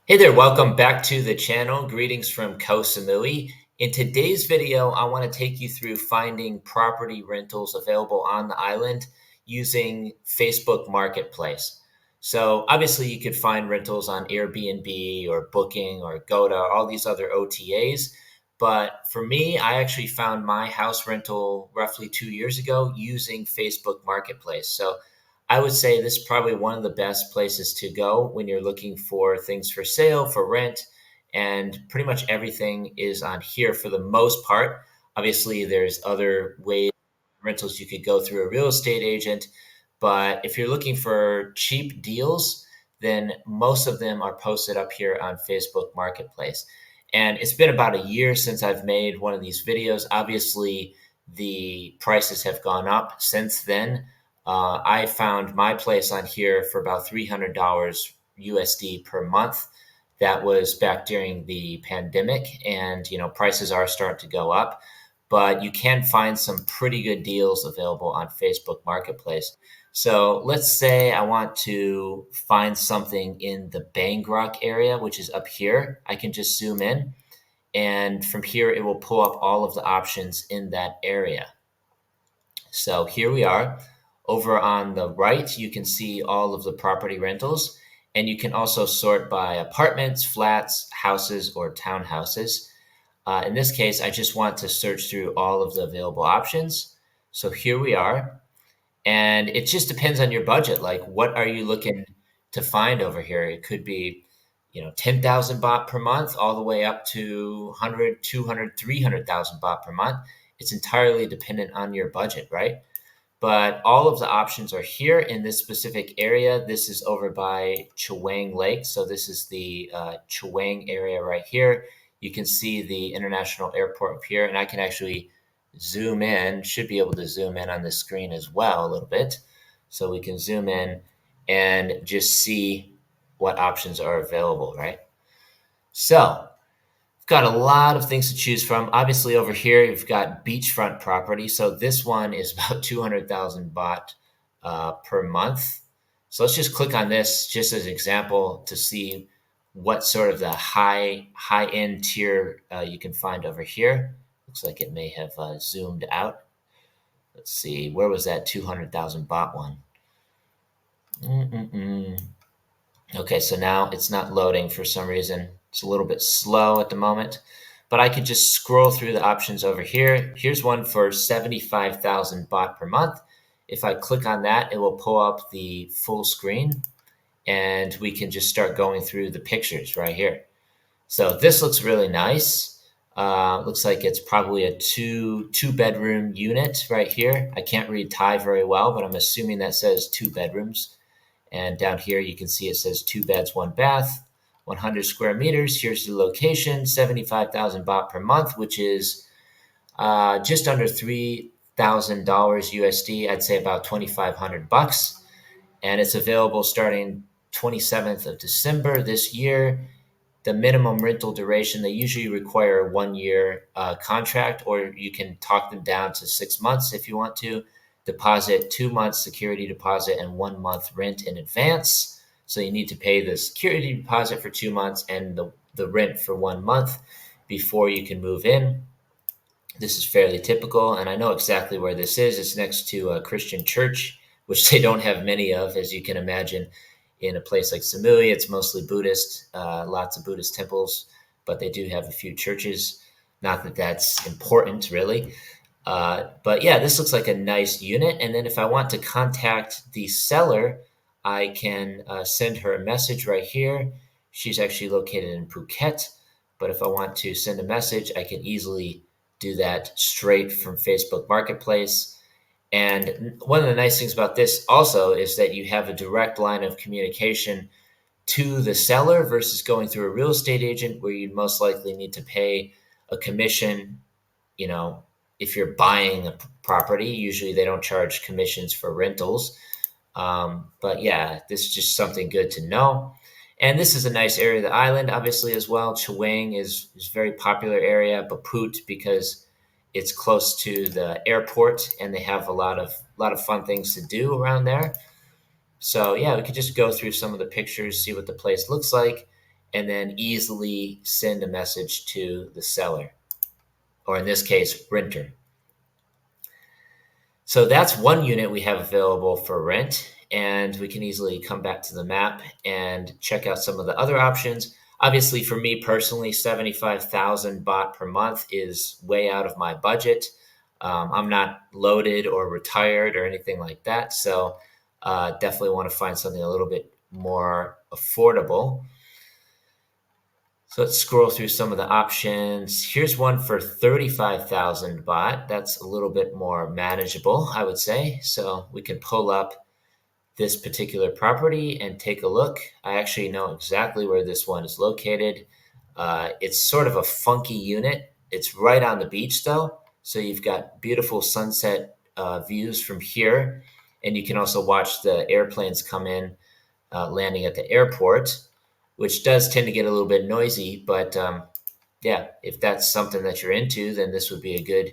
Hey there, welcome back to the channel. Greetings from Koh Samui. In today's video, I want to take you through finding property rentals available on the island using Facebook Marketplace. So obviously you could find rentals on Airbnb or Booking or Goda, all these other OTAs. But for me, I actually found my house rental roughly 2 years ago using Facebook Marketplace. So I would say this is probably one of the best places to go when you're looking for things for sale, for rent, and pretty much everything is on here for the most part. Obviously, there's other ways rentals you could go through a real estate agent, but if you're looking for cheap deals, then most of them are posted up here on Facebook Marketplace. And it's been about a year since I've made one of these videos. Obviously, the prices have gone up since then. I found my place on here for about $300 USD per month. That was back during the pandemic, and prices are starting to go up, but you can find some pretty good deals available on Facebook Marketplace. So let's say I want to find something in the Bangkok area, which is up here. I can just zoom in, and from here it will pull up all of the options in that area. So here we are. Over on the right, you can see all of the property rentals, and you can also sort by apartments, flats, houses, or townhouses. In this case, I just want to search through all of the available options. So here we are, and it just depends on your budget. Like, what are you looking to find over here? It could be, 10,000 baht per month, all the way up to 100, 200, 300,000 baht per month. It's entirely dependent on your budget, right? But all of the options are here in this specific area. This is over by Chaweng Lake. So this is the Chaweng area right here. You can see the international airport up here, and I can actually zoom in, should be able to zoom in on the screen as well a little bit. So we can zoom in and just see what options are available, right? So got a lot of things to choose from. Obviously, over here, you've got beachfront property. So this one is about 200,000 baht per month. So let's just click on this just as an example to see what sort of the high end tier you can find over here. Looks like it may have zoomed out. Let's see, where was that 200,000 baht one? Okay, so now it's not loading for some reason. It's a little bit slow at the moment, but I could just scroll through the options over here. Here's one for 75,000 baht per month. If I click on that, it will pull up the full screen, and we can just start going through the pictures right here. So this looks really nice. Looks like it's probably a two bedroom unit right here. I can't read Thai very well, but I'm assuming that says 2 bedrooms. And down here, you can see it says 2 beds, 1 bath, 100 square meters. Here's the location, 75,000 baht per month, which is just under $3,000 USD. I'd say about 2,500 bucks. And it's available starting 27th of December this year. The minimum rental duration, they usually require a 1-year contract, or you can talk them down to 6 months if you want to. Deposit 2 months security deposit and 1 month rent in advance. So you need to pay the security deposit for 2 months and the rent for 1 month before you can move in. This is fairly typical, and I know exactly where this is. It's next to a Christian church, which they don't have many of, as you can imagine. In a place like Samui, it's mostly Buddhist, lots of Buddhist temples, but they do have a few churches. Not that that's important, really. But yeah, this looks like a nice unit. And then if I want to contact the seller, I can send her a message right here. She's actually located in Phuket. But if I want to send a message, I can easily do that straight from Facebook Marketplace. And one of the nice things about this also is that you have a direct line of communication to the seller versus going through a real estate agent where you'd most likely need to pay a commission. If you're buying a property, usually they don't charge commissions for rentals. But yeah, this is just something good to know. And this is a nice area of the island, obviously, as well. Chaweng is a very popular area. Baput, because it's close to the airport, and they have a lot of fun things to do around there. So yeah, we could just go through some of the pictures, see what the place looks like. and then easily send a message to the seller, or in this case, renter. So that's one unit we have available for rent, and we can easily come back to the map and check out some of the other options. Obviously, for me personally, 75,000 baht per month is way out of my budget. I'm not loaded or retired or anything like that, so definitely want to find something a little bit more affordable. So let's scroll through some of the options. Here's one for 35,000 baht. That's a little bit more manageable, I would say. So we can pull up this particular property and take a look. I actually know exactly where this one is located. It's sort of a funky unit. It's right on the beach, though. So you've got beautiful sunset views from here. And you can also watch the airplanes come in, landing at the airport, which does tend to get a little bit noisy. But yeah, if that's something that you're into, then this would be a good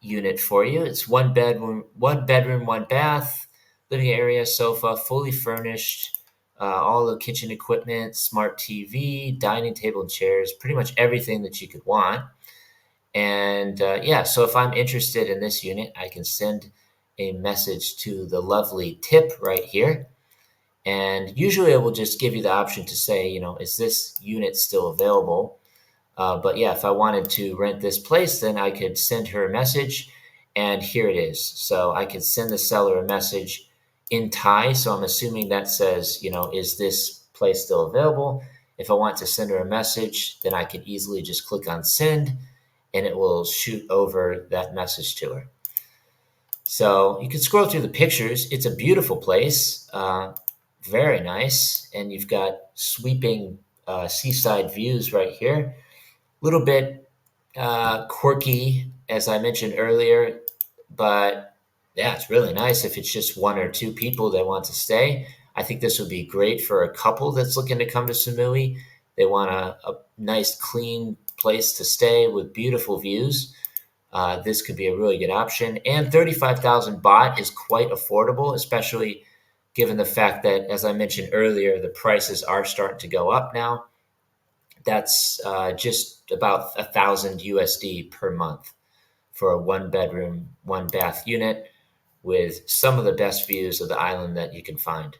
unit for you. It's one bedroom, one bath, living area, sofa, fully furnished, all the kitchen equipment, smart TV, dining table and chairs, pretty much everything that you could want. And yeah, so if I'm interested in this unit, I can send a message to the lovely Tip right here. And usually it will just give you the option to say, is this unit still available? But yeah, if I wanted to rent this place, then I could send her a message, and here it is. So I could send the seller a message in Thai. So I'm assuming that says, is this place still available? If I want to send her a message, then I could easily just click on send, and it will shoot over that message to her. So you can scroll through the pictures. It's a beautiful place. Very nice. And you've got sweeping seaside views right here. A little bit quirky, as I mentioned earlier, but yeah, it's really nice if it's just one or two people that want to stay. I think this would be great for a couple that's looking to come to Samui. They want a nice, clean place to stay with beautiful views. This could be a really good option. And 35,000 baht is quite affordable, especially given the fact that, as I mentioned earlier, the prices are starting to go up now. That's just about 1,000 USD per month for a one bedroom, one bath unit with some of the best views of the island that you can find.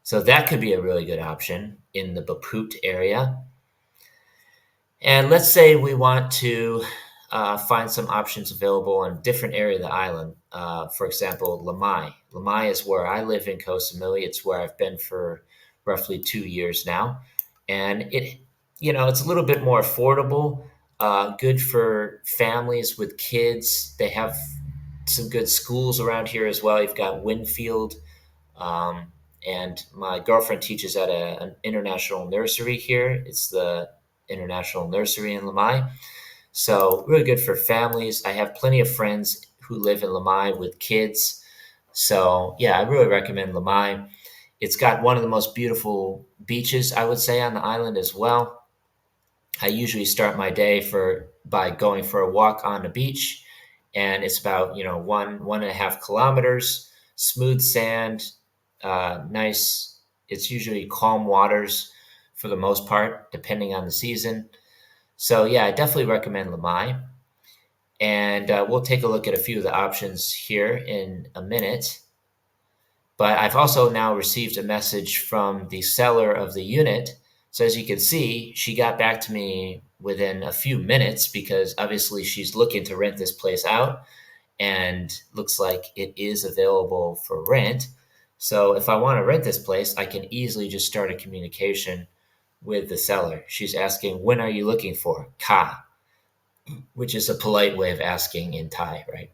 So that could be a really good option in the Baput area. And let's say we want to find some options available in a different area of the island. For example, Lamai. Lamai is where I live in Koh Samui. It's where I've been for roughly 2 years now. And it's a little bit more affordable, good for families with kids. They have some good schools around here as well. You've got Winfield, and my girlfriend teaches at an international nursery here. It's the International Nursery in Lamai. So really good for families. I have plenty of friends who live in Lamai with kids. So yeah, I really recommend Lamai. It's got one of the most beautiful beaches, I would say, on the island as well. I usually start my day by going for a walk on the beach, and it's about 1.5 kilometers, smooth sand, nice. It's usually calm waters for the most part, depending on the season. So yeah, I definitely recommend Lamai. And we'll take a look at a few of the options here in a minute. But I've also now received a message from the seller of the unit. So as you can see, she got back to me within a few minutes because obviously she's looking to rent this place out and looks like it is available for rent. So if I want to rent this place, I can easily just start a communication with the seller. She's asking, when are you looking for? Ka, which is a polite way of asking in Thai, right?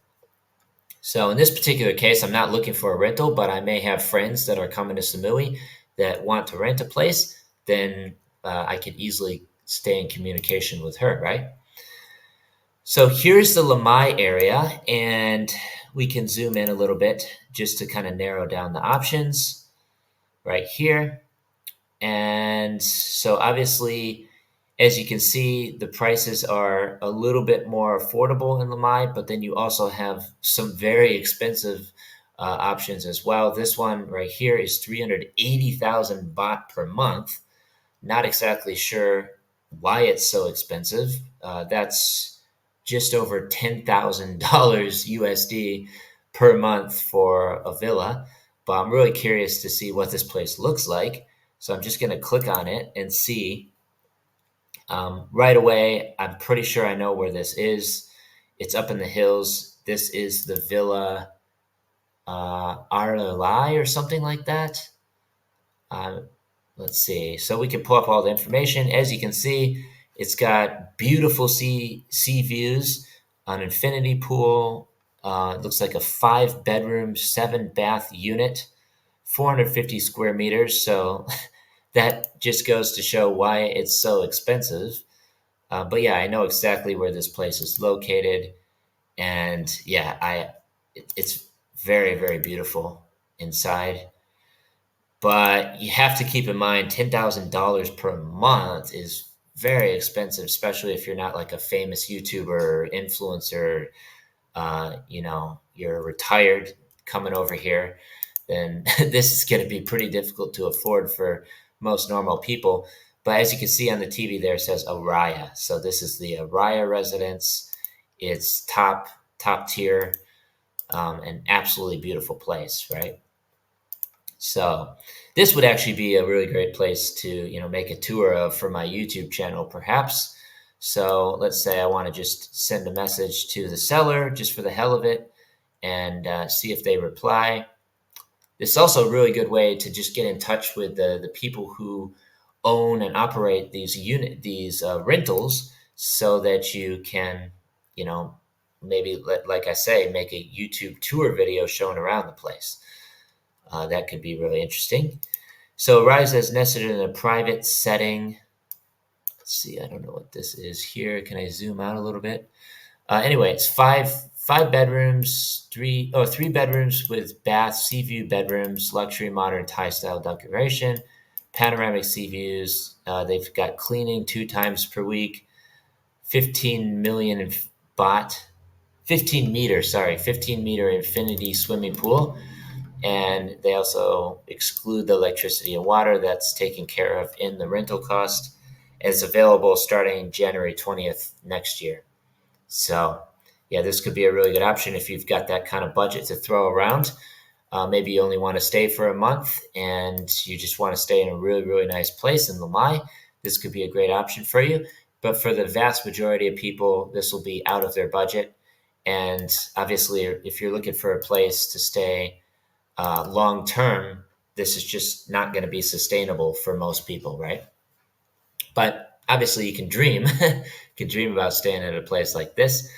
So in this particular case, I'm not looking for a rental, but I may have friends that are coming to Samui that want to rent a place. Then I could easily stay in communication with her, right? So here's the Lamai area, and we can zoom in a little bit just to kind of narrow down the options right here. And so obviously, as you can see, the prices are a little bit more affordable in Lamai, but then you also have some very expensive options as well. This one right here is 380,000 baht per month. Not exactly sure why it's so expensive. That's just over $10,000 USD per month for a villa. But I'm really curious to see what this place looks like. So I'm just going to click on it and see. Right away, I'm pretty sure I know where this is. It's up in the hills. This is the Villa Arlalai or something like that. Uh, let's see. So we can pull up all the information. As you can see, it's got beautiful sea views, an infinity pool. It looks like a 5-bedroom, 7-bath unit, 450 square meters. So that just goes to show why it's so expensive. But yeah, I know exactly where this place is located, and yeah, it's very, very beautiful inside. But you have to keep in mind, $10,000 per month is very expensive, especially if you're not like a famous YouTuber or influencer. You're retired coming over here, then this is going to be pretty difficult to afford for most normal people. But as you can see on the TV there, it says Araya. So this is the Araya residence. It's top tier, an absolutely beautiful place, right? So this would actually be a really great place to, make a tour of for my YouTube channel, perhaps. So let's say I want to just send a message to the seller just for the hell of it and see if they reply. This is also a really good way to just get in touch with the people who own and operate these rentals, so that you can, maybe like I say, make a YouTube tour video showing around the place. That could be really interesting. So Rise is nested in a private setting. Let's see, I don't know what this is here. Can I zoom out a little bit? Anyway, it's five bedrooms, three bedrooms with bath, sea view bedrooms, luxury modern Thai style decoration, panoramic sea views. They've got cleaning 2 times per week, 15 million baht, 15-meter infinity swimming pool. And they also exclude the electricity and water that's taken care of in the rental cost. It's available starting January 20th next year. So, yeah, this could be a really good option if you've got that kind of budget to throw around. Maybe you only want to stay for a month and you just want to stay in a really, really nice place in Lamai. This could be a great option for you. But for the vast majority of people, this will be out of their budget. And obviously, if you're looking for a place to stay long term, this is just not going to be sustainable for most people, right? But obviously, you can dream, you can dream about staying at a place like this.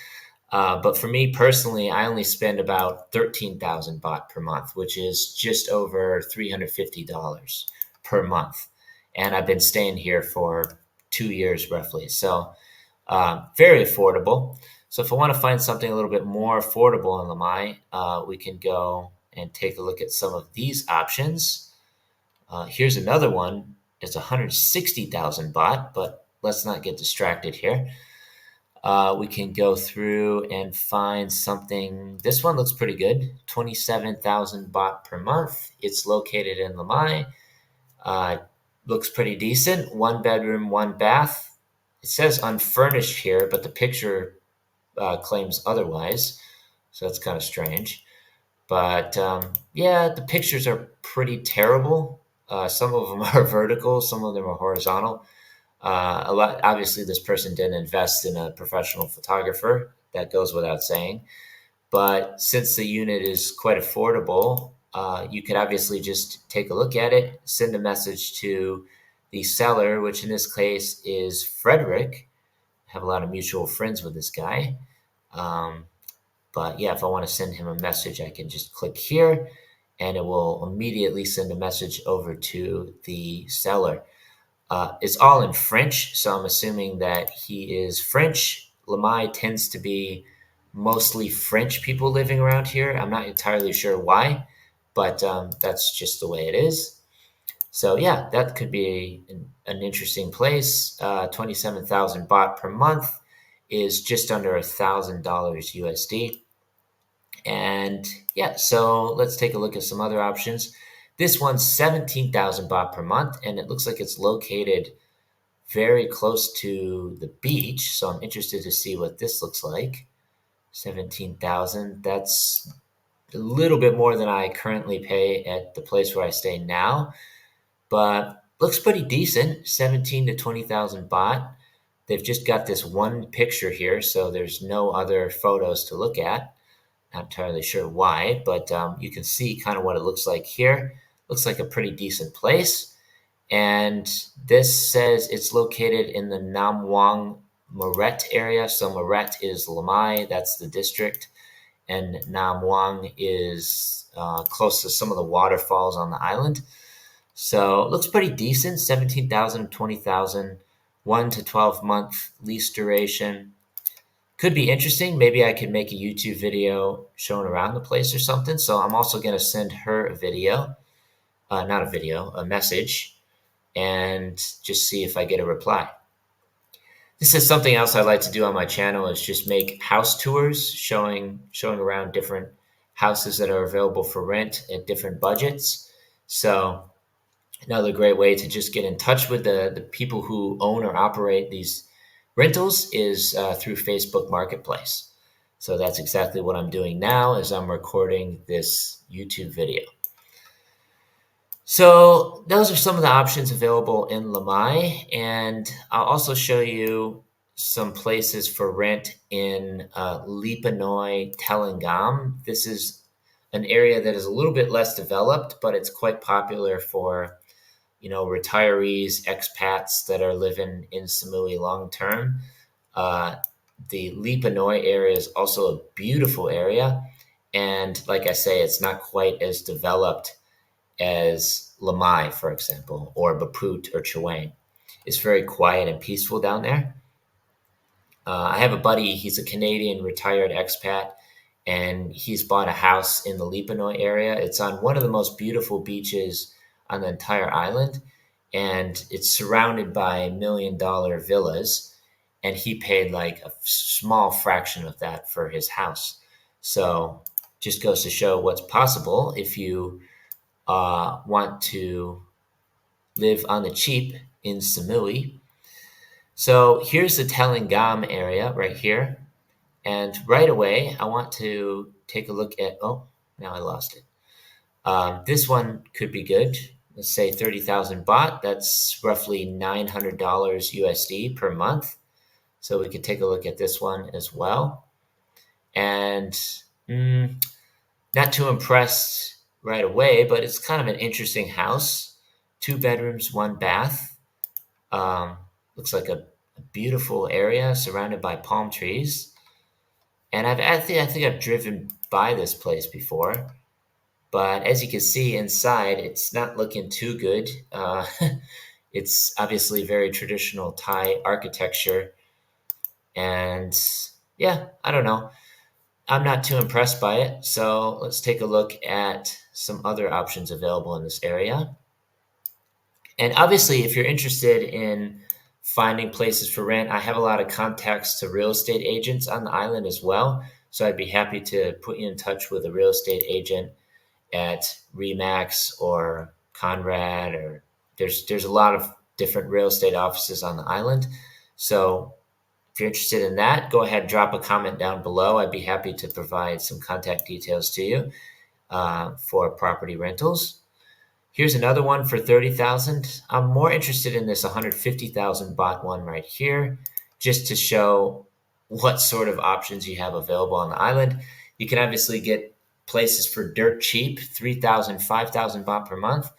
But for me personally, I only spend about 13,000 baht per month, which is just over $350 per month, and I've been staying here for 2 years roughly. So very affordable. So if I want to find something a little bit more affordable in Lamai, we can go and take a look at some of these options. Here's another one. It's 160,000 baht, but let's not get distracted here. We can go through and find something. This one looks pretty good. 27,000 baht per month. It's located in Lamai. Looks pretty decent. 1 bedroom, 1 bath. It says unfurnished here, but the picture claims otherwise. So that's kind of strange. But yeah, the pictures are pretty terrible. Some of them are vertical, some of them are horizontal. Obviously, this person didn't invest in a professional photographer. That goes without saying. But since the unit is quite affordable, you could obviously just take a look at it, send a message to the seller, which in this case is Frederick. I have a lot of mutual friends with this guy. But yeah, if I want to send him a message, I can just click here and it will immediately send a message over to the seller. It's all in French, so I'm assuming that he is French. Lamai tends to be mostly French people living around here. I'm not entirely sure why, but that's just the way it is. So yeah, that could be an interesting place. 27,000 baht per month is just under $1,000 USD. And yeah, so let's take a look at some other options. This one's 17,000 baht per month, and it looks like it's located very close to the beach. So I'm interested to see what this looks like. 17,000. That's a little bit more than I currently pay at the place where I stay now, but looks pretty decent. 17 to 20,000 baht. They've just got this one picture here, so there's no other photos to look at. Not entirely sure why, but you can see kind of what it looks like here. Looks like a pretty decent place. And this says it's located in the Nam Wang Maret area. So Maret is Lamai, that's the district. And Nam Wang is close to some of the waterfalls on the island. So it looks pretty decent, 17,000, 20,000, 1 to 12 month lease duration. Could be interesting. Maybe I could make a YouTube video showing around the place or something. So I'm also going to send her a video, not a video, a message, and just see if I get a reply. This is something else I like to do on my channel, is just make house tours showing around different houses that are available for rent at different budgets. So another great way to just get in touch with the people who own or operate these rentals is through Facebook Marketplace. So that's exactly what I'm doing now as I'm recording this YouTube video. So those are some of the options available in Lamai, and I'll also show you some places for rent in Lipanoi, Telangam. This is an area that is a little bit less developed, but it's quite popular for, you know, retirees, expats that are living in Samui long term. The Lipanoi area is also a beautiful area, and like I say, it's not quite as developed as Lamai, for example, or Baput or Chaweng. It's very quiet and peaceful down there. I have a buddy, he's a Canadian retired expat, and he's bought a house in the Lipanoi area. It's on one of the most beautiful beaches on the entire island, and it's surrounded by $1 million villas, and he paid like a small fraction of that for his house. So just goes to show what's possible if you want to live on the cheap in Samui. So here's the Telangam area right here. And right away, I want to take a look at, oh, now I lost it. This one could be good. Let's say 30,000 baht. That's roughly $900 USD per month. So we could take a look at this one as well. And not too impressed right away, but it's kind of an interesting house. 2 bedrooms, 1 bath. Looks like a beautiful area surrounded by palm trees. And I think I've driven by this place before, but as you can see inside, it's not looking too good. It's obviously very traditional Thai architecture, and yeah, I don't know. I'm not too impressed by it. So let's take a look at some other options available in this area. And obviously, if you're interested in finding places for rent, I have a lot of contacts to real estate agents on the island as well. So I'd be happy to put you in touch with a real estate agent at Remax or Conrad, or there's a lot of different real estate offices on the island. So if you're interested in that, go ahead, drop a comment down below. I'd be happy to provide some contact details to you for property rentals. Here's another one for 30,000. I'm more interested in this 150,000 baht one right here, just to show what sort of options you have available on the island. You can obviously get places for dirt cheap, 3,000, 5,000 baht per month.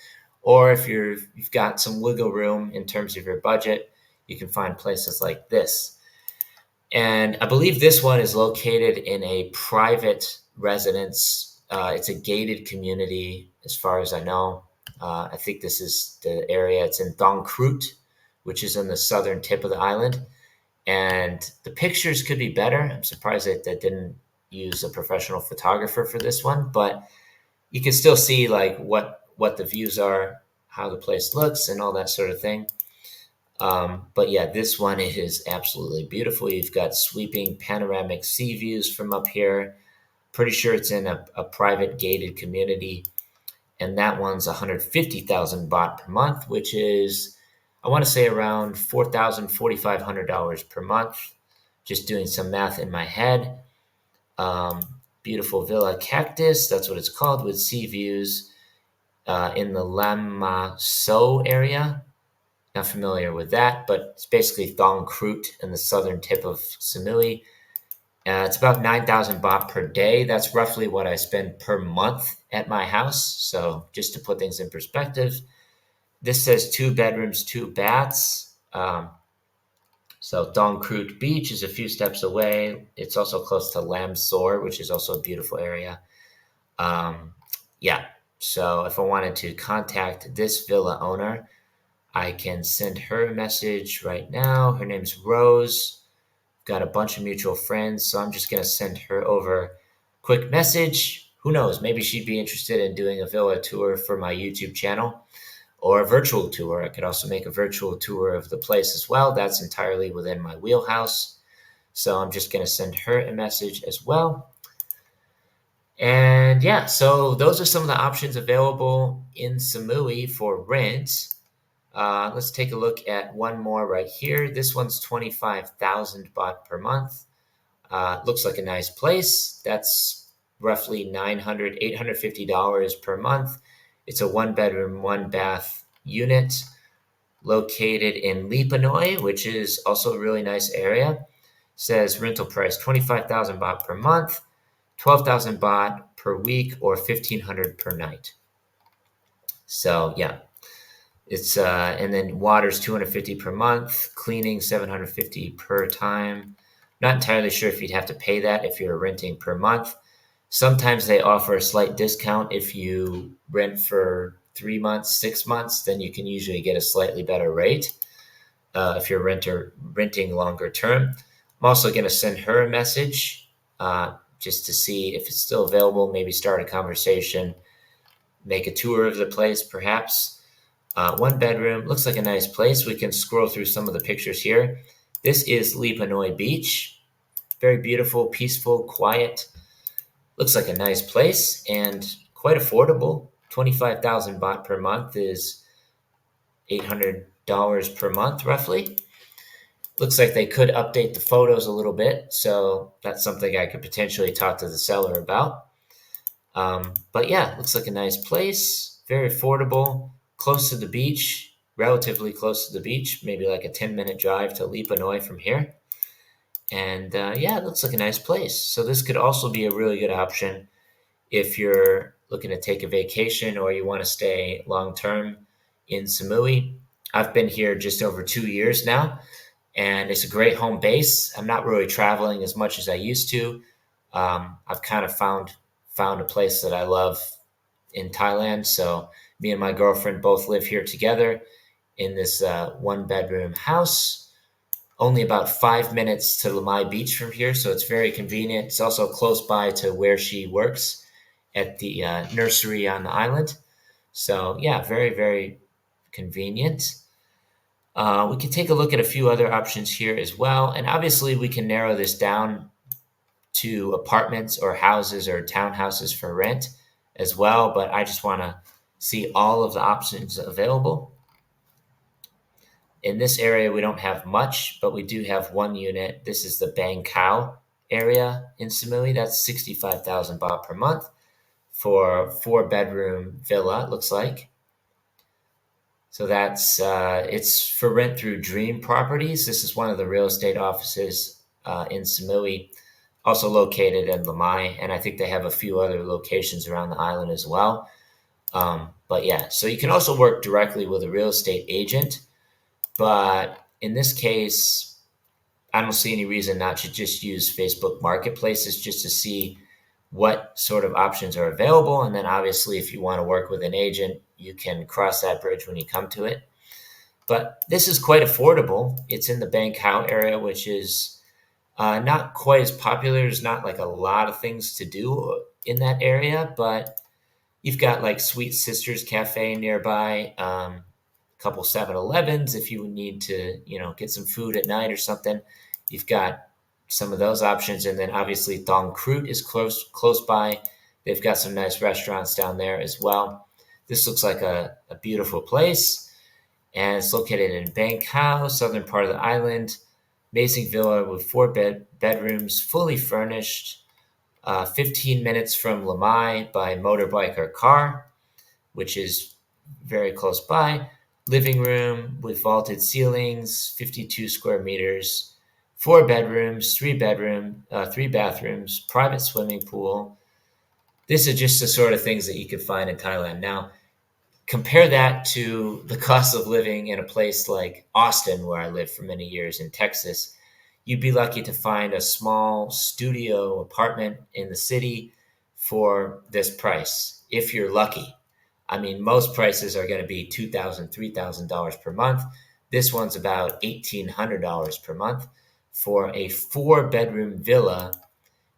Or if you've got some wiggle room in terms of your budget, you can find places like this. And I believe this one is located in a private residence. It's a gated community as far as I know. I think this is the area. It's in Thong Krut, which is on the southern tip of the island. And the pictures could be better. I'm surprised that they didn't use a professional photographer for this one, but you can still see like what the views are, how the place looks, and all that sort of thing. But yeah, this one is absolutely beautiful. You've got sweeping panoramic sea views from up here. Pretty sure it's in a private gated community. and that one's 150,000 baht per month, which is, I want to say, around $4,000, $4,500 per month. Just doing some math in my head. Beautiful villa cactus, that's what it's called, with sea views in the Lam So area. Not familiar with that, but it's basically Thong Krut in the southern tip of Samui. It's about 9,000 baht per day. That's roughly what I spend per month at my house. So just to put things in perspective, this says 2 bedrooms, 2 baths. So Thong Krut Beach is a few steps away. It's also close to Lam Sor, which is also a beautiful area. Yeah, so if I wanted to contact this villa owner, I can send her a message right now. Her name's Rose. Got a bunch of mutual friends, so I'm just going to send her over a quick message. Who knows? Maybe she'd be interested in doing a villa tour for my YouTube channel or a virtual tour. I could also make a virtual tour of the place as well. That's entirely within my wheelhouse. So I'm just going to send her a message as well. And yeah, so those are some of the options available in Samui for rent. Let's take a look at one more right here. This one's 25,000 baht per month. Looks like a nice place. That's roughly $900, $850 per month. It's a 1-bedroom, 1-bath unit located in Lipanoi, which is also a really nice area. Says rental price 25,000 baht per month, 12,000 baht per week, or 1,500 per night. So yeah. It's and then water's 250 per month, cleaning 750 per time. Not entirely sure if you'd have to pay that if you're renting per month. Sometimes they offer a slight discount if you rent for 3 months, 6 months, then you can usually get a slightly better rate if you're renting longer term. I'm also going to send her a message just to see if it's still available, maybe start a conversation, make a tour of the place perhaps. 1 bedroom, looks like a nice place. We can scroll through some of the pictures here. This is Lipanoi Beach. Very beautiful, peaceful, quiet. Looks like a nice place and quite affordable. 25,000 baht per month is $800 per month, roughly. Looks like they could update the photos a little bit, so that's something I could potentially talk to the seller about. But yeah, looks like a nice place. Very affordable. Close to the beach, relatively close to the beach, maybe like a 10-minute drive to Lipanoi from here. And yeah, it looks like a nice place. So this could also be a really good option if you're looking to take a vacation or you want to stay long-term in Samui. I've been here just over 2 years now, and it's a great home base. I'm not really traveling as much as I used to. I've kind of found a place that I love in Thailand, so me and my girlfriend both live here together in this 1-bedroom house. Only about 5 minutes to Lamai Beach from here, so it's very convenient. It's also close by to where she works at the nursery on the island. So yeah, very, very convenient. We can take a look at a few other options here as well. And obviously we can narrow this down to apartments or houses or townhouses for rent as well, but I just want to see all of the options available. In this area, we don't have much, but we do have 1 unit. This is the Bang Khao area in Samui. That's 65,000 baht per month for a 4-bedroom villa, it looks like. So that's it's for rent through Dream Properties. This is one of the real estate offices in Samui, also located in Lamai, and I think they have a few other locations around the island as well. But yeah, so you can also work directly with a real estate agent. But in this case, I don't see any reason not to just use Facebook Marketplaces just to see what sort of options are available. And then obviously, if you want to work with an agent, you can cross that bridge when you come to it. But this is quite affordable. It's in the Bang Khao area, which is not quite as popular. There's not like a lot of things to do in that area, but you've got like Sweet Sisters Cafe nearby. Couple 7-Elevens if you need to, get some food at night or something. You've got some of those options, and then obviously Thong Krut is close by. They've got some nice restaurants down there as well. This looks like a beautiful place, and it's located in Bangkok, southern part of the island. Amazing villa with 4 bedrooms, fully furnished, 15 minutes from Lamai by motorbike or car, which is very close by. Living room with vaulted ceilings, 52 square meters, 4 bedrooms, 3 bathrooms, private swimming pool. This is just the sort of things that you could find in Thailand. Now, compare that to the cost of living in a place like Austin, where I lived for many years in Texas. You'd be lucky to find a small studio apartment in the city for this price, if you're lucky. I mean, most prices are going to be $2,000, $3,000 per month. This one's about $1,800 per month for a 4 bedroom villa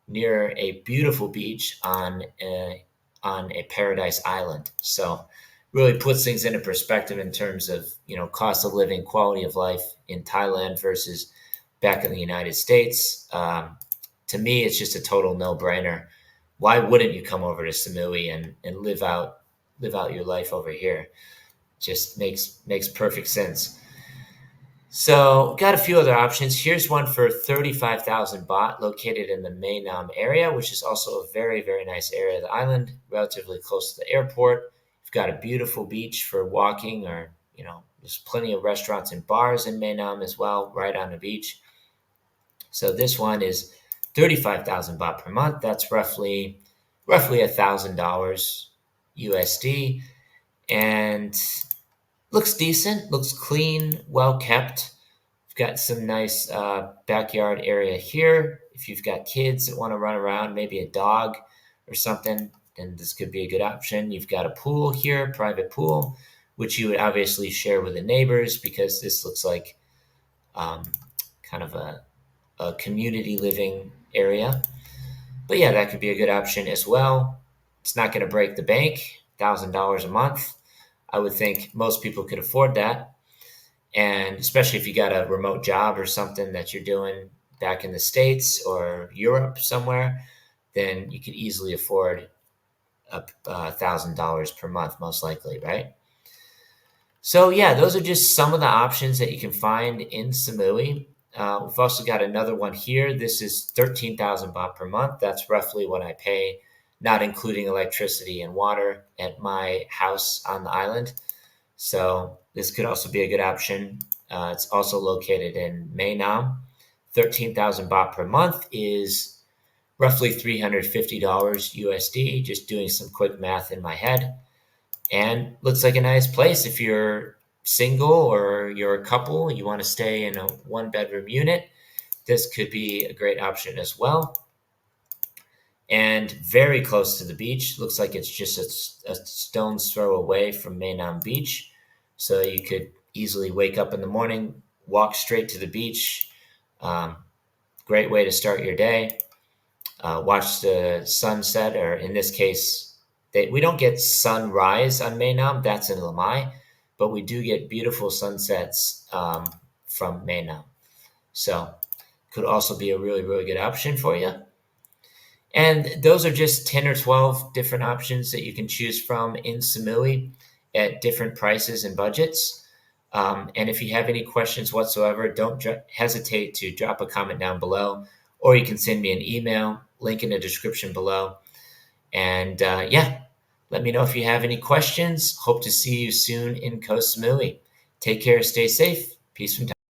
near a beautiful beach on a paradise island. So really puts things into perspective in terms of, cost of living, quality of life in Thailand versus back in the United States. To me, it's just a total no-brainer. Why wouldn't you come over to Samui and live out your life over here? Just makes perfect sense. So got a few other options. Here's one for 35,000 baht, located in the Mae Nam area, which is also a very, very nice area of the island, relatively close to the airport. You've got a beautiful beach for walking, or, there's plenty of restaurants and bars in Mae Nam as well, right on the beach. So this one is 35,000 baht per month. That's roughly $1,000 USD, and looks decent, looks clean, well kept. We've got some nice backyard area here. If you've got kids that want to run around, maybe a dog or something, then this could be a good option. You've got a pool here, private pool, which you would obviously share with the neighbors, because this looks like kind of a community living area. But yeah, that could be a good option as well. It's not going to break the bank, $1,000 a month. I would think most people could afford that. And especially if you got a remote job or something that you're doing back in the States or Europe somewhere, then you could easily afford $1,000 per month, most likely, right? So yeah, those are just some of the options that you can find in Samui. We've also got another one here. This is 13,000 baht per month. That's roughly what I pay, not including electricity and water, at my house on the island. So this could also be a good option. It's also located in Mae Nam. 13,000 baht per month is roughly $350 USD, just doing some quick math in my head. And looks like a nice place if you're single or you're a couple, you want to stay in a 1-bedroom unit. This could be a great option as well. And very close to the beach. Looks like it's just a stone's throw away from Mae Nam Beach. So you could easily wake up in the morning, walk straight to the beach. Great way to start your day. Watch the sunset, or in this case, we don't get sunrise on Mae Nam. That's in Lamai. But we do get beautiful sunsets from Mae Nam. So could also be a really, really good option for you. And those are just 10 or 12 different options that you can choose from in Samui at different prices and budgets. And if you have any questions whatsoever, don't hesitate to drop a comment down below, or you can send me an email, link in the description below. And let me know if you have any questions. Hope to see you soon in Koh Samui. Take care, stay safe. Peace from Thailand.